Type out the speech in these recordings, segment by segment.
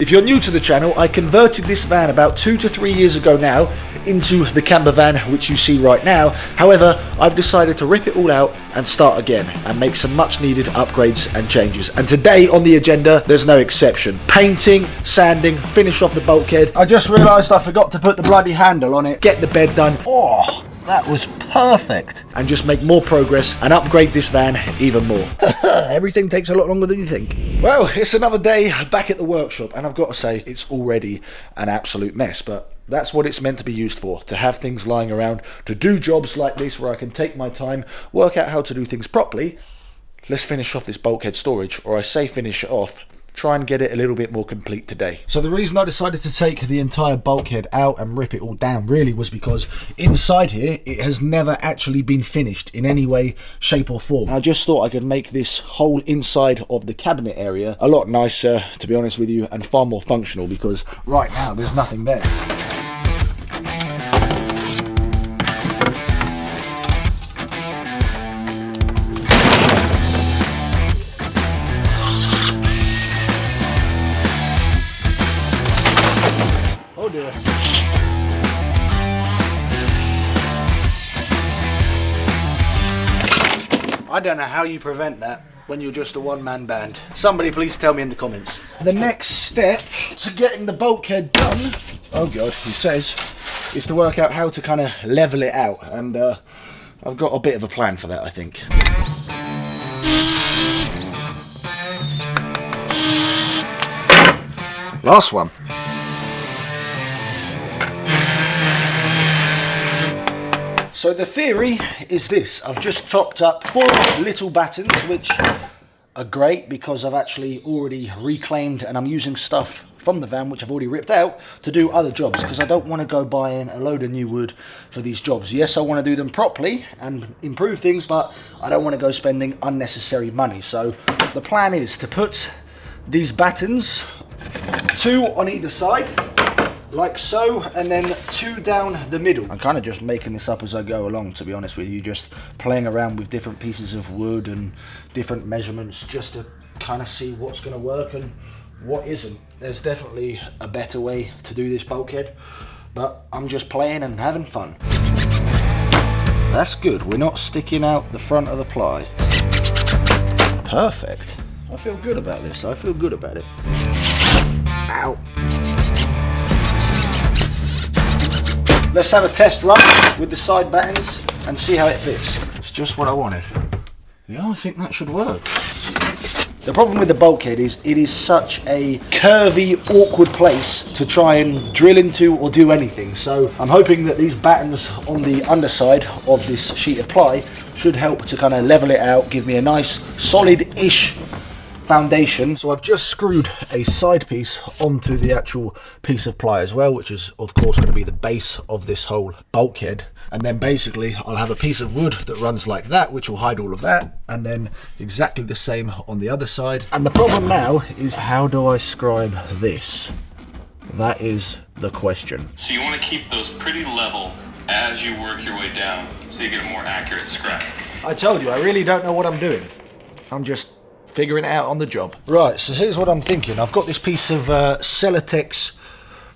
If you're new to the channel, I converted this van about 2 to 3 years ago now into the Campervan which you see right now. However, I've decided to rip it all out and start again and make some much needed upgrades and changes. And today on the agenda, there's no exception. Painting, sanding, finish off the bulkhead. I just realised I forgot to put the bloody handle on it. Get the bed done. Oh, that was perfect. And just make more progress and upgrade this van even more. Everything takes a lot longer than you think. Well, it's another day back at the workshop, and I've got to say, it's already an absolute mess, but that's what it's meant to be used for, to have things lying around, to do jobs like this where I can take my time, work out how to do things properly. Let's finish off this bulkhead storage, or I say finish it off, try and get it a little bit more complete today. So the reason I decided to take the entire bulkhead out and rip it all down really was because inside here it has never actually been finished in any way, shape or form. I just thought I could make this whole inside of the cabinet area a lot nicer, to be honest with you, and far more functional, because right now there's nothing there. I don't know how you prevent that when you're just a one-man band. Somebody please tell me in the comments. The next step to getting the bulkhead done, oh god, he says, is to work out how to kind of level it out, and I've got a bit of a plan for that, I think. Last one. So the theory is this: I've just topped up 4 little battens, which are great because I've actually already reclaimed, and I'm using stuff from the van which I've already ripped out to do other jobs, because I don't want to go buying a load of new wood for these jobs. Yes, I want to do them properly and improve things, but I don't want to go spending unnecessary money. So the plan is to put these battens 2 on either side, like so, and then 2 down the middle. I'm kind of just making this up as I go along, to be honest with you, just playing around with different pieces of wood and different measurements just to kind of see what's going to work and what isn't. There's definitely a better way to do this bulkhead, but I'm just playing and having fun. That's good, we're not sticking out the front of the ply. Perfect. I feel good about this, I feel good about it. Ow. Let's have a test run with the side battens and see how it fits. It's just what I wanted. Yeah, I think that should work. The problem with the bulkhead is it is such a curvy, awkward place to try and drill into or do anything. So I'm hoping that these battens on the underside of this sheet of ply should help to kind of level it out, give me a nice solid-ish foundation. So I've just screwed a side piece onto the actual piece of ply as well, which is of course going to be the base of this whole bulkhead. And then basically I'll have a piece of wood that runs like that, which will hide all of that, and then exactly the same on the other side. And the problem now is, how do I scribe this? That is the question. So you want to keep those pretty level as you work your way down, so you get a more accurate scribe. I told you, I really don't know what I'm doing. I'm just figuring it out on the job. Right, so here's what I'm thinking. I've got this piece of Celotex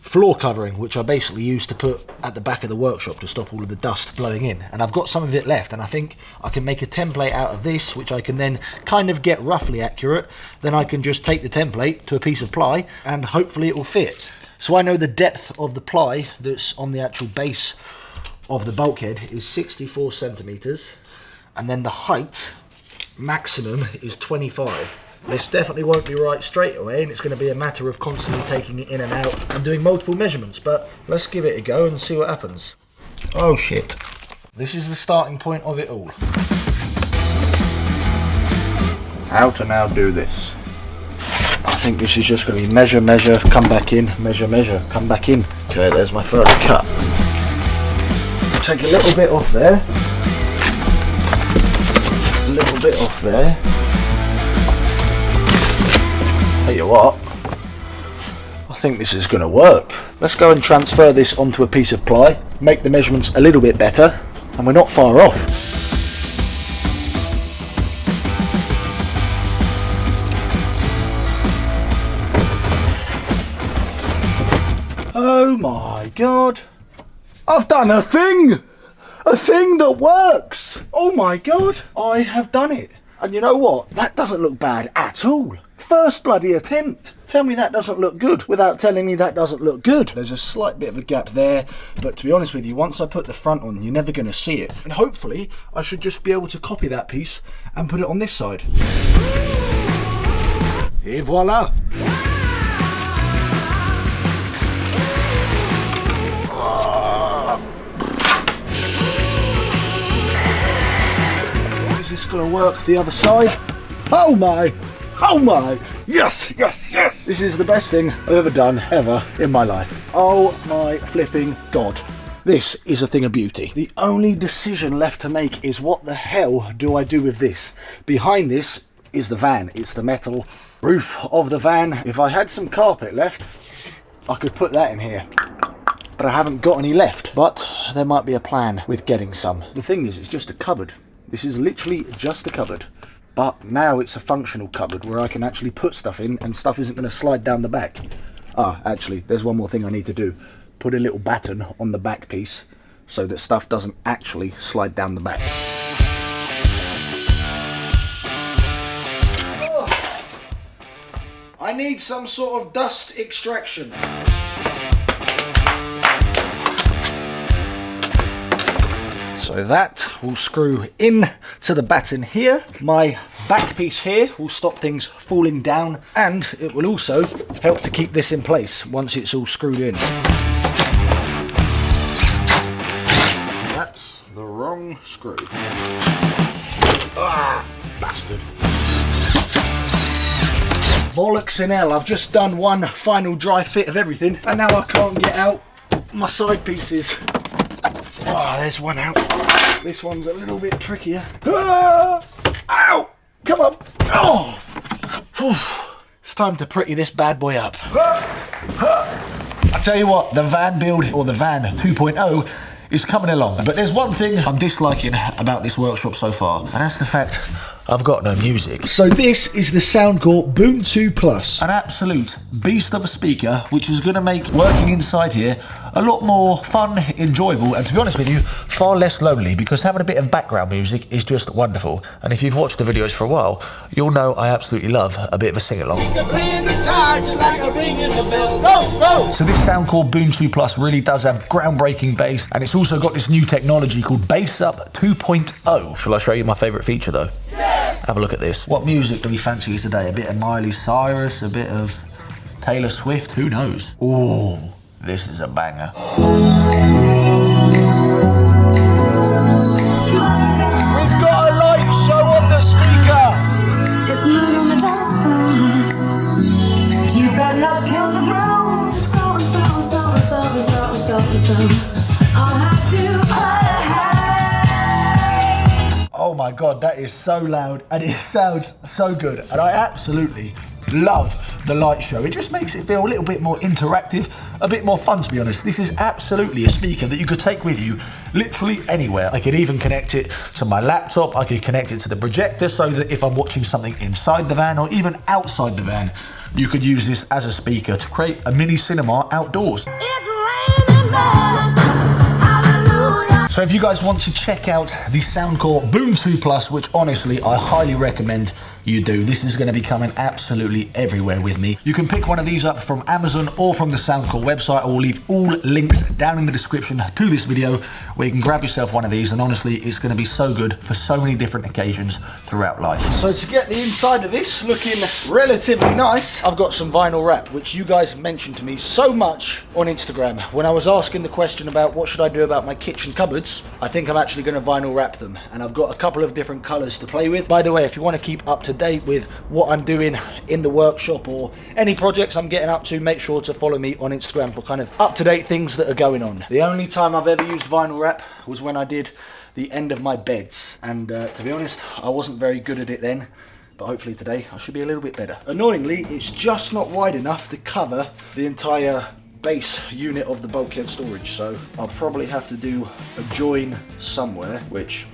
floor covering, which I basically used to put at the back of the workshop to stop all of the dust blowing in, and I've got some of it left, and I think I can make a template out of this, which I can then kind of get roughly accurate. Then I can just take the template to a piece of ply and hopefully it will fit. So I know the depth of the ply that's on the actual base of the bulkhead is 64 centimeters, and then the height maximum is 25. This definitely won't be right straight away, and it's going to be a matter of constantly taking it in and out and doing multiple measurements, but let's give it a go and see what happens. Oh shit. This is the starting point of it all. How to now do this? I think this is just going to be measure, measure, come back in, measure, measure, come back in. Okay, there's my first cut. Take a little bit off there. A little bit off there. Tell you what, I think this is going to work. Let's go and transfer this onto a piece of ply, make the measurements a little bit better, and we're not far off. Oh my God. I've done a thing! A thing that works! Oh my God, I have done it. And you know what? That doesn't look bad at all. First bloody attempt. Tell me that doesn't look good without telling me that doesn't look good. There's a slight bit of a gap there, but to be honest with you, once I put the front on, you're never going to see it. And hopefully, I should just be able to copy that piece and put it on this side. Et voila! Is this going to work the other side? Oh my! Oh my! Yes, yes, yes! This is the best thing I've ever done, ever, in my life. Oh my flipping God. This is a thing of beauty. The only decision left to make is what the hell do I do with this? Behind this is the van. It's the metal roof of the van. If I had some carpet left, I could put that in here. But I haven't got any left. But there might be a plan with getting some. The thing is, it's just a cupboard. This is literally just a cupboard. But now it's a functional cupboard where I can actually put stuff in and stuff isn't going to slide down the back. Ah, actually, there's one more thing I need to do. Put a little batten on the back piece so that stuff doesn't actually slide down the back. Oh, I need some sort of dust extraction. So that will screw in to the batten here. My back piece here will stop things falling down, and it will also help to keep this in place once it's all screwed in. That's the wrong screw. Ah, bastard. Bollocks in hell, I've just done one final dry fit of everything, and now I can't get out my side pieces. Oh, there's one out. This one's a little bit trickier. Ah! Ow! Come on! Oh! Whew. It's time to pretty this bad boy up. I tell you what, the van build, or the van 2.0, is coming along. But there's one thing I'm disliking about this workshop so far, and that's the fact I've got no music. So this is the Soundcore Boom 2 Plus. An absolute beast of a speaker, which is going to make working inside here a lot more fun, enjoyable, and to be honest with you, far less lonely, because having a bit of background music is just wonderful. And if you've watched the videos for a while, you'll know I absolutely love a bit of a sing-along. So this Soundcore Boom 2 Plus really does have groundbreaking bass, and it's also got this new technology called Bass Up 2.0. Shall I show you my favourite feature though? Yes! Have a look at this. What music do we fancy today? A bit of Miley Cyrus, a bit of Taylor Swift, who knows? Ooh, this is a banger. We've got a light show on the speaker! It's moon on the dance floor. You better not kill the groove. So. I'll have to play. Oh my God, that is so loud and it sounds so good. And I absolutely love the light show. It just makes it feel a little bit more interactive, a bit more fun, to be honest. This is absolutely a speaker that you could take with you literally anywhere. I could even connect it to my laptop. I could connect it to the projector so that if I'm watching something inside the van or even outside the van, you could use this as a speaker to create a mini cinema outdoors. It's raining men. Hallelujah. So if you guys want to check out the Soundcore Boom 2 Plus, which honestly I highly recommend you do, this is going to be coming absolutely everywhere with me. You can pick one of these up from Amazon or from the Soundcore website. I will leave all links down in the description to this video where you can grab yourself one of these, and honestly it's going to be so good for so many different occasions throughout life. So to get the inside of this looking relatively nice, I've got some vinyl wrap, which you guys mentioned to me so much on Instagram when I was asking the question about what should I do about my kitchen cupboards. I think I'm actually going to vinyl wrap them, and I've got a couple of different colors to play with. By the way, if you want to keep up to date with what I'm doing in the workshop or any projects I'm getting up to, make sure to follow me on Instagram for kind of up-to-date things that are going on. The only time I've ever used vinyl wrap was when I did the end of my beds, and to be honest, I wasn't very good at it then, but hopefully today I should be a little bit better. Annoyingly, it's just not wide enough to cover the entire base unit of the bulkhead storage, so I'll probably have to do a join somewhere, which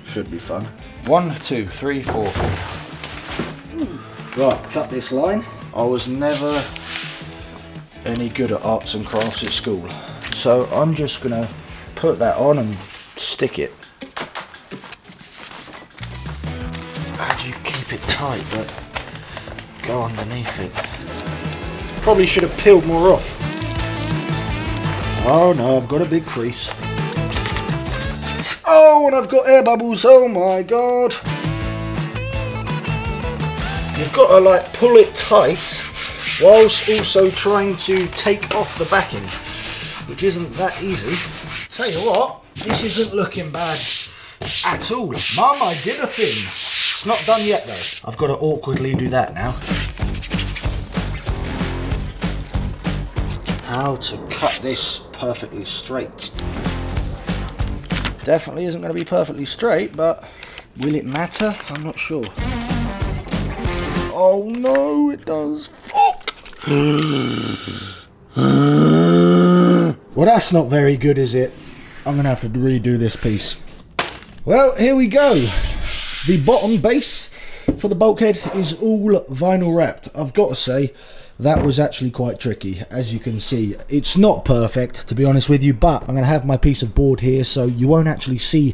should be fun. 1, 2, 3, 4. Right, cut this line. I was never any good at arts and crafts at school. So I'm just gonna put that on and stick it. How do you keep it tight but go underneath it? Probably should have peeled more off. Oh no, I've got a big crease. Oh, and I've got air bubbles, oh my god. You've got to like pull it tight whilst also trying to take off the backing, which isn't that easy. Tell you what, this isn't looking bad at all. Mum, I did a thing. It's not done yet though. I've got to awkwardly do that now. How to cut this perfectly straight. Definitely isn't going to be perfectly straight, but will it matter? I'm not sure. Oh no, it does. Fuck! Well, that's not very good, is it? I'm going to have to redo this piece. Well, here we go. The bottom base for the bulkhead is all vinyl wrapped. I've got to say, that was actually quite tricky. As you can see, it's not perfect, to be honest with you, but I'm going to have my piece of board here, so you won't actually see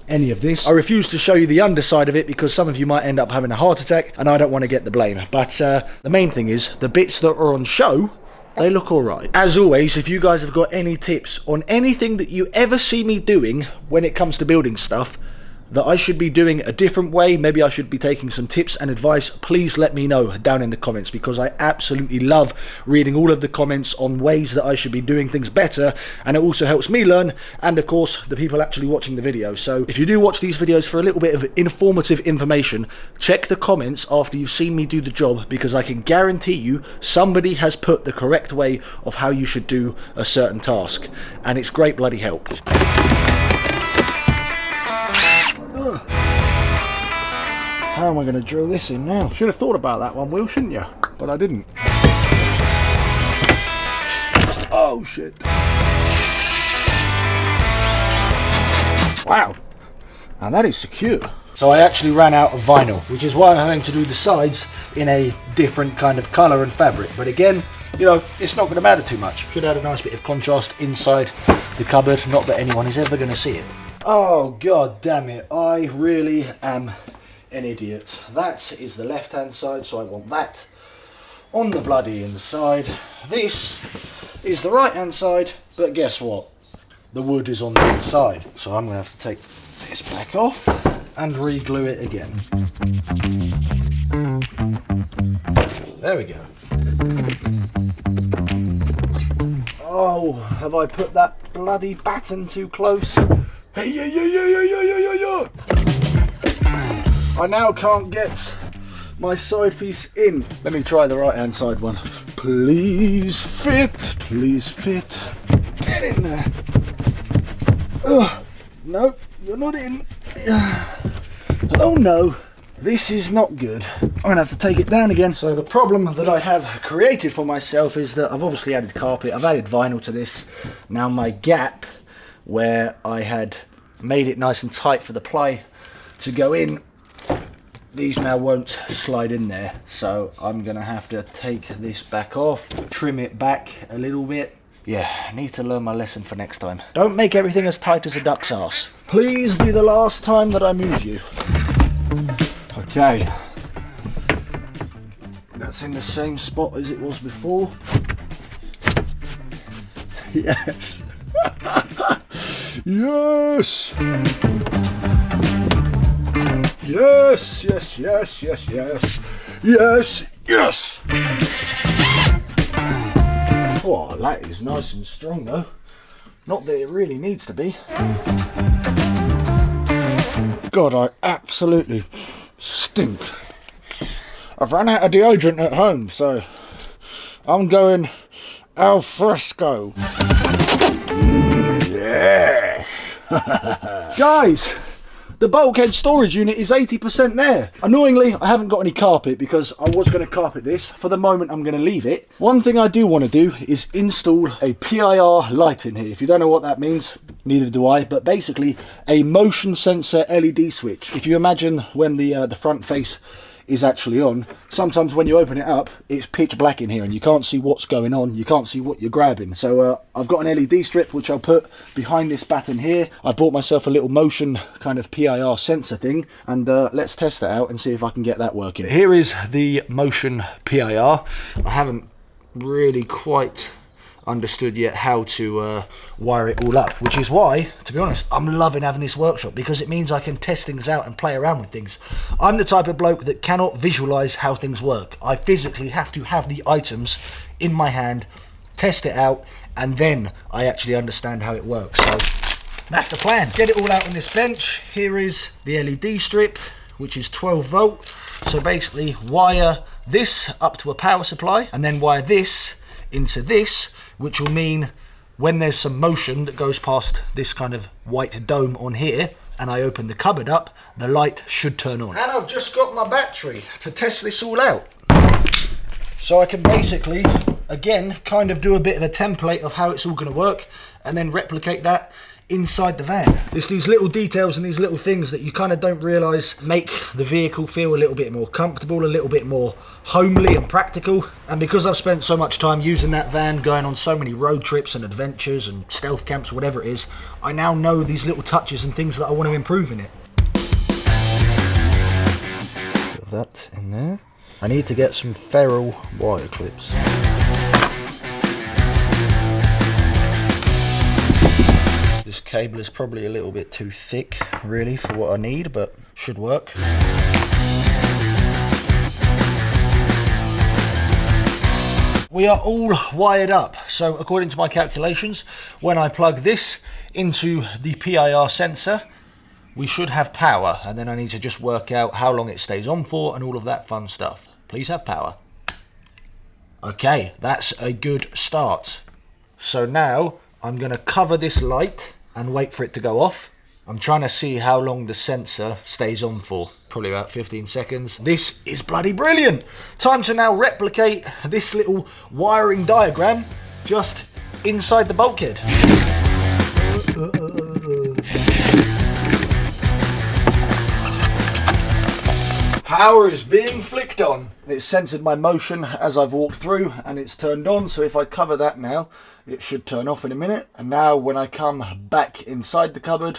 any of this. I refuse to show you the underside of it because some of you might end up having a heart attack, and I don't want to get the blame. But the main thing is, the bits that are on show, they look alright. As always, if you guys have got any tips on anything that you ever see me doing when it comes to building stuff, that I should be doing a different way, maybe I should be taking some tips and advice, please let me know down in the comments, because I absolutely love reading all of the comments on ways that I should be doing things better, and it also helps me learn, and of course the people actually watching the video. So if you do watch these videos for a little bit of informative information, check the comments after you've seen me do the job, because I can guarantee you somebody has put the correct way of how you should do a certain task, and it's great bloody help. How am I going to drill this in now? Should have thought about that one, Will, shouldn't you? But I didn't. Oh shit. Wow. And that is secure. So I actually ran out of vinyl, which is why I'm having to do the sides in a different kind of colour and fabric. But again, you know, it's not going to matter too much. Should add a nice bit of contrast inside the cupboard. Not that anyone is ever going to see it. Oh god damn it, I really am an idiot. That is the left hand side, so I want that on the bloody inside. This is the right hand side, but guess what? The wood is on the inside, so I'm going to have to take this back off and re-glue it again. There we go. Oh, have I put that bloody batten too close? Hey, yeah. I now can't get my side piece in. Let me try the right hand side one. Please fit, please fit. Get in there. No, you're not in. Oh no, this is not good. I'm gonna have to take it down again. So the problem that I have created for myself is that I've obviously added carpet, I've added vinyl to this. Now my gap where I had made it nice and tight for the ply to go in, these now won't slide in there, so I'm gonna have to take this back off, trim it back a little bit. Yeah, I need to learn my lesson for next time. Don't make everything as tight as a duck's ass. Please be the last time that I move you. Okay, that's in the same spot as it was before. Yes. Yes! Yes, yes, yes, yes, yes. Yes, yes! Oh, that is nice and strong though. Not that it really needs to be. God, I absolutely stink. I've run out of deodorant at home, so I'm going al fresco. Yeah! Guys, the bulkhead storage unit is 80% there. Annoyingly, I haven't got any carpet because I was going to carpet this. For the moment, I'm going to leave it. One thing I do want to do is install a PIR light in here. If you don't know what that means, neither do I, but basically a motion sensor LED switch. If you imagine when the front face is actually on. Sometimes when you open it up, it's pitch black in here and you can't see what's going on. You can't see what you're grabbing. So I've got an LED strip which I'll put behind this batten here. I bought myself a little motion kind of PIR sensor thing, and let's test that out and see if I can get that working. Here is the motion PIR. I haven't really quite understood yet how to wire it all up, which is why, to be honest, I'm loving having this workshop, because it means I can test things out and play around with things. I'm the type of bloke that cannot visualize how things work. I physically have to have the items in my hand, test it out, and then I actually understand how it works. So that's the plan. Get it all out on this bench. Here is the LED strip, which is 12 volt. So basically wire this up to a power supply and then wire this into this, which will mean when there's some motion that goes past this kind of white dome on here and I open the cupboard up, the light should turn on. And I've just got my battery to test this all out. So I can basically, again, kind of do a bit of a template of how it's all going to work and then replicate that inside the van. It's these little details and these little things that you kind of don't realise make the vehicle feel a little bit more comfortable, a little bit more homely and practical. And because I've spent so much time using that van, going on so many road trips and adventures and stealth camps, whatever it is, I now know these little touches and things that I want to improve in it. Put that in there. I need to get some ferrule wire clips. This cable is probably a little bit too thick, really, for what I need, but should work. We are all wired up, so according to my calculations, when I plug this into the PIR sensor, we should have power, and then I need to just work out how long it stays on for and all of that fun stuff. Please have power. Okay, that's a good start. So now I'm going to cover this light and wait for it to go off. I'm trying to see how long the sensor stays on for. Probably about 15 seconds. This is bloody brilliant. Time to now replicate this little wiring diagram just inside the bulkhead. Power is being flicked on. It's censored my motion as I've walked through and it's turned on. So if I cover that now, it should turn off in a minute. And now when I come back inside the cupboard,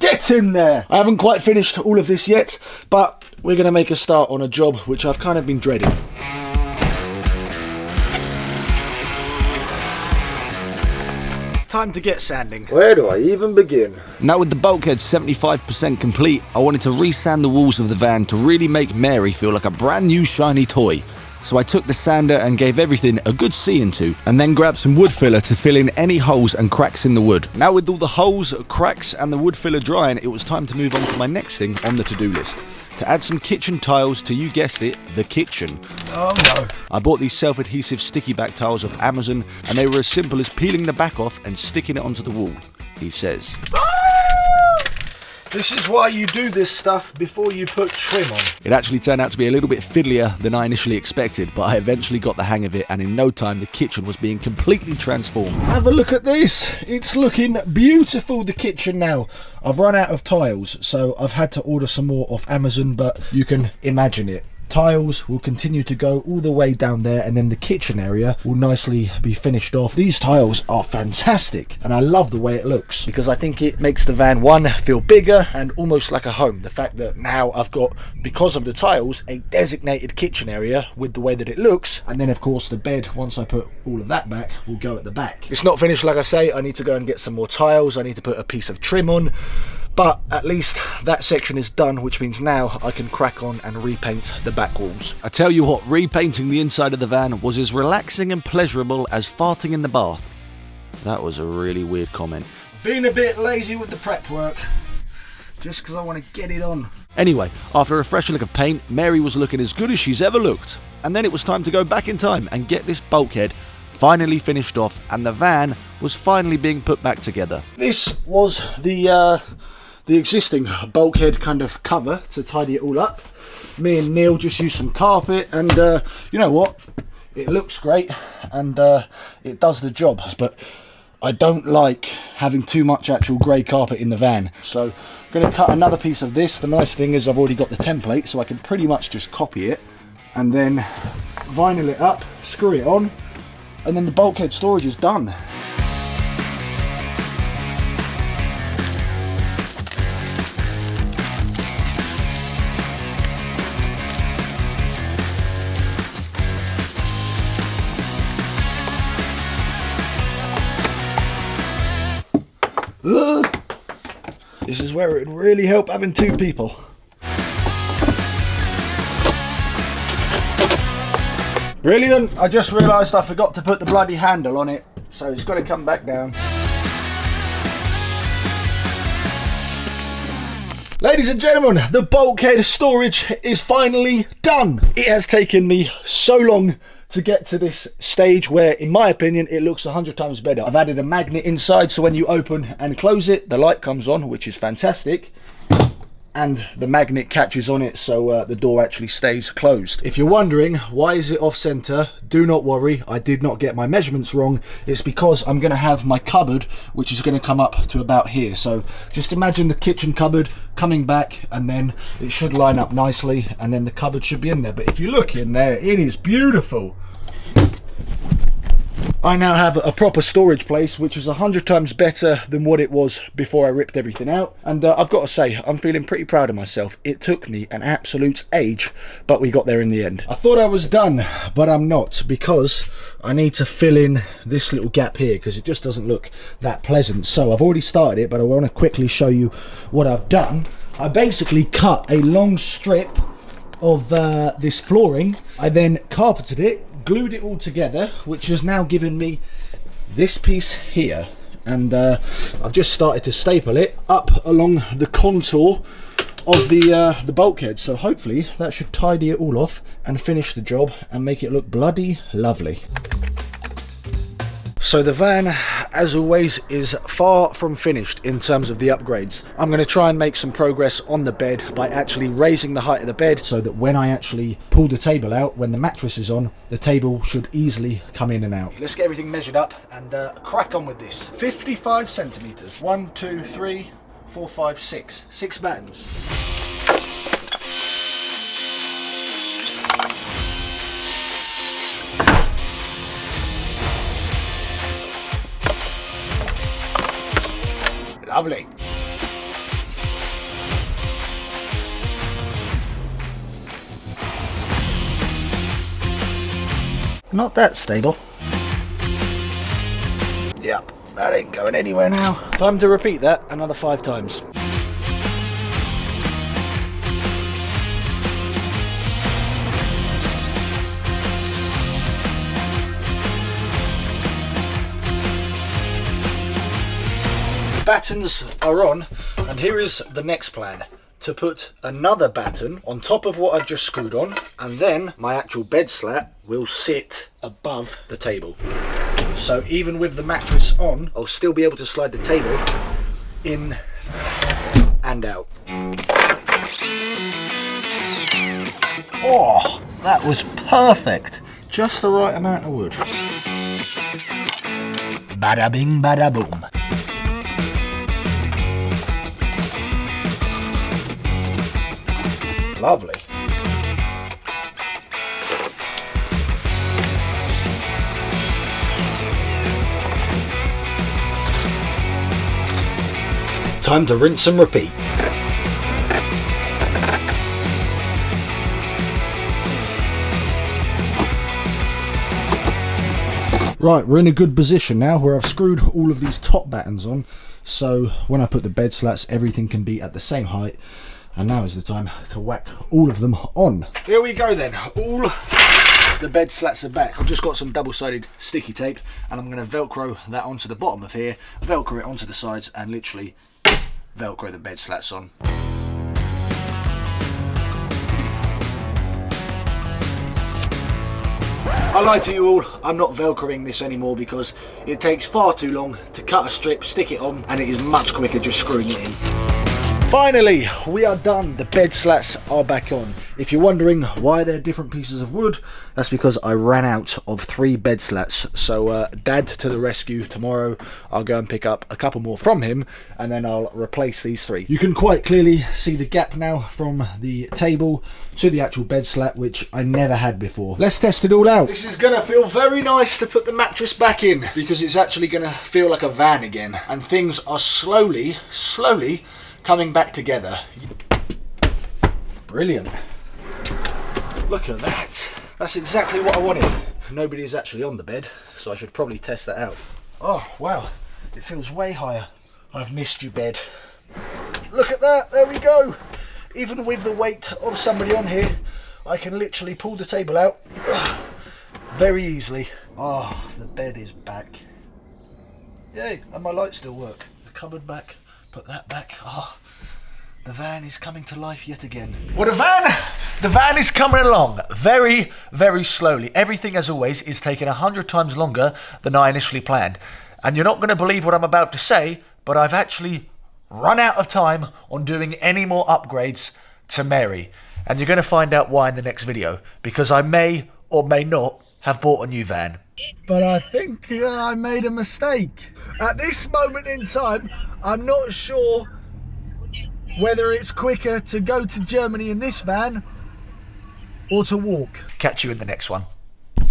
get in there! I haven't quite finished all of this yet, but we're going to make a start on a job which I've kind of been dreading. Time to get sanding. Where do I even begin? Now with the bulkhead 75% complete, I wanted to resand the walls of the van to really make Mary feel like a brand new shiny toy. So I took the sander and gave everything a good see into, and then grabbed some wood filler to fill in any holes and cracks in the wood. Now with all the holes, cracks and the wood filler drying, it was time to move on to my next thing on the to-do list. To add some kitchen tiles to, you guessed it, the kitchen. Oh no. I bought these self-adhesive sticky back tiles off Amazon, and they were as simple as peeling the back off and sticking it onto the wall, he says. This is why you do this stuff before you put trim on. It actually turned out to be a little bit fiddlier than I initially expected, but I eventually got the hang of it, and in no time the kitchen was being completely transformed. Have a look at this. It's looking beautiful, the kitchen now. I've run out of tiles, so I've had to order some more off Amazon, but you can imagine it. Tiles will continue to go all the way down there, and then the kitchen area will nicely be finished off. These tiles are fantastic, and I love the way it looks, because I think it makes the van, one, feel bigger and almost like a home. The fact that now I've got, because of the tiles, a designated kitchen area with the way that it looks, and then of course the bed, once I put all of that back, will go at the back. It's not finished, like I say. I need to go and get some more tiles. I need to put a piece of trim on. But at least that section is done, which means now I can crack on and repaint the back walls. I tell you what, repainting the inside of the van was as relaxing and pleasurable as farting in the bath. That was a really weird comment. Being a bit lazy with the prep work, just because I want to get it on. Anyway, after a fresh lick of paint, Mary was looking as good as she's ever looked. And then it was time to go back in time and get this bulkhead finally finished off, and the van was finally being put back together. This was the existing bulkhead kind of cover to tidy it all up. Me and Neil just used some carpet, and you know what? It looks great, and it does the job. But I don't like having too much actual grey carpet in the van. So I'm going to cut another piece of this. The nice thing is I've already got the template, so I can pretty much just copy it and then vinyl it up, screw it on, and then the bulkhead storage is done. This is where it would really help having two people. Brilliant! I just realised I forgot to put the bloody handle on it, so it's got to come back down. Ladies and gentlemen, the bulkhead storage is finally done. It has taken me so long to get to this stage where, in my opinion, it looks 100 times better. I've added a magnet inside, so when you open and close it, the light comes on, which is fantastic. And the magnet catches on it, so the door actually stays closed. If you're wondering, why is it off center? Do not worry, I did not get my measurements wrong. It's because I'm gonna have my cupboard, which is gonna come up to about here. So just imagine the kitchen cupboard coming back, and then it should line up nicely, and then the cupboard should be in there. But if you look in there, it is beautiful. I now have a proper storage place, which is 100 times better than what it was before I ripped everything out. And I've got to say, I'm feeling pretty proud of myself. It took me an absolute age, but we got there in the end. I thought I was done, but I'm not, because I need to fill in this little gap here, because it just doesn't look that pleasant. So I've already started it, but I want to quickly show you what I've done. I basically cut a long strip of this flooring. I then carpeted it, glued it all together, which has now given me this piece here, and I've just started to staple it up along the contour of the bulkhead, so hopefully that should tidy it all off and finish the job and make it look bloody lovely. So the van, as always, is far from finished in terms of the upgrades. I'm going to try and make some progress on the bed by actually raising the height of the bed, so that when I actually pull the table out, when the mattress is on, the table should easily come in and out. Let's get everything measured up and crack on with this. 55 centimeters. 1, 2, 3, 4, 5, 6. 6 battens. Lovely. Not that stable. Yep, that ain't going anywhere now. Time to repeat that another 5 times. Battens are on, and here is the next plan: to put another batten on top of what I've just screwed on, and then my actual bed slat will sit above the table. So even with the mattress on, I'll still be able to slide the table in and out. Oh, that was perfect. Just the right amount of wood. Bada bing, bada boom. Lovely. Time to rinse and repeat. Right, we're in a good position now where I've screwed all of these top battens on, so when I put the bed slats, everything can be at the same height. And now is the time to whack all of them on. Here we go then. All the bed slats are back. I've just got some double-sided sticky tape, and I'm going to Velcro that onto the bottom of here, Velcro it onto the sides, and literally Velcro the bed slats on. I lied to you all, I'm not Velcroing this anymore because it takes far too long to cut a strip, stick it on, and it is much quicker just screwing it in. Finally, we are done. The bed slats are back on. If you're wondering why they're different pieces of wood, that's because I ran out of 3 bed slats. So Dad to the rescue. Tomorrow I'll go and pick up a couple more from him, and then I'll replace these 3. You can quite clearly see the gap now from the table to the actual bed slat, which I never had before. Let's test it all out. This is gonna feel very nice to put the mattress back in, because it's actually gonna feel like a van again, and things are slowly coming back together. Brilliant. Look at that. That's exactly what I wanted. Nobody is actually on the bed, so I should probably test that out. Oh, wow. It feels way higher. I've missed you, bed. Look at that. There we go. Even with the weight of somebody on here, I can literally pull the table out very easily. Oh, the bed is back. Yay, and my lights still work. The cupboard back, put that back. Oh, the van is coming to life yet again. Well, the van is coming along very, very slowly. Everything, as always, is taking 100 times longer than I initially planned. And you're not going to believe what I'm about to say, but I've actually run out of time on doing any more upgrades to Mary. And you're going to find out why in the next video, because I may or may not have bought a new van. But I think I made a mistake. At this moment in time, I'm not sure whether it's quicker to go to Germany in this van or to walk. Catch you in the next one.